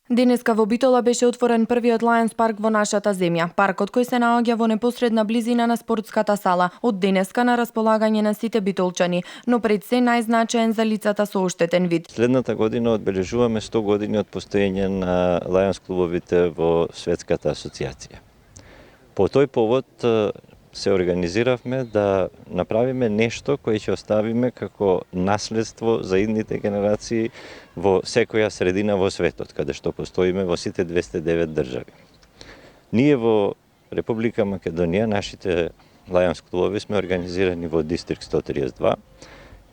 Денеска во Битола беше отворен првиот Lions парк во нашата земја. Паркот кој се наоѓа во непосредна близина на спортската сала, од денеска на располагање на сите битолчани, но пред се најзначаен за лицата со оштетен вид. Следната година одбележуваме 100 години од постоење на Lions клубовите во Светската асоциација. По тој повод се организиравме да направиме нешто кое ќе оставиме како наследство за идните генерации во секоја средина во светот, каде што постоиме во сите 209 држави. Ние во Република Македонија, нашите Lions клубови сме организирани во Дистрикт 132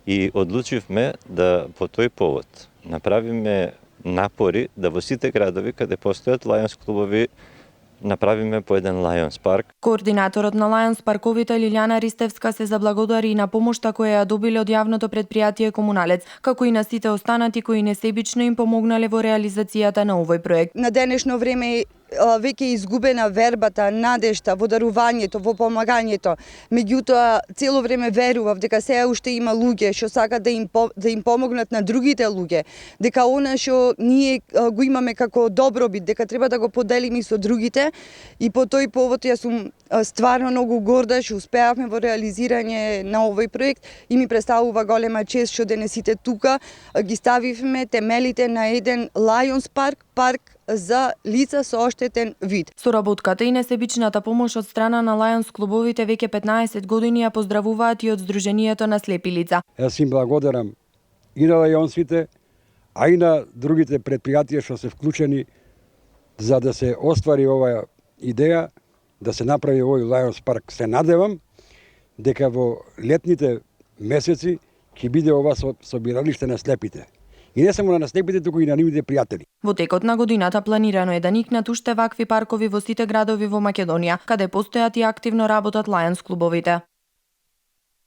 и одлучивме да по тој повод направиме напори да во сите градови каде постојат Lions клубови направиме по еден Lions парк. Координаторот на Lions парковите Лилјана Ристевска се заблагодари и на помошта која ја добиле од јавното предпријатие Комуналец, како и на сите останати кои несебично им помогнале во реализацијата на овој проект. На денешно време веќе изгубена вербата, надежта во дарувањето, во помагањето. Меѓутоа, цело време верував дека сега уште има луѓе што сакаат да им помогнат на другите луѓе, дека она што ние го имаме како добробит, дека треба да го поделиме и со другите. И по тој повод јас сум стварно многу горда што успеавме во реализирање на овој проект и ми представува голема чест што денес сите тука ги ставивме темелите на еден Lions парк за лица со оштетен вид. Соработката и несебичната помош од страна на Lions клубовите веќе 15 години ја поздравуваат и од Сдруженијето на слепи лица. Јас им благодарам и на Лајонсите, а и на другите предпријатија што се вклучени за да се оствари оваа идеја, да се направи овој Lions парк. Се надевам дека во летните месеци ќе биде ова собиралиште на слепите. И не само на слепите, туку и на нивните пријатели. Во текот на годината планирано е да никнат уште вакви паркови во сите градови во Македонија, каде постојат и активно работат Lions клубовите.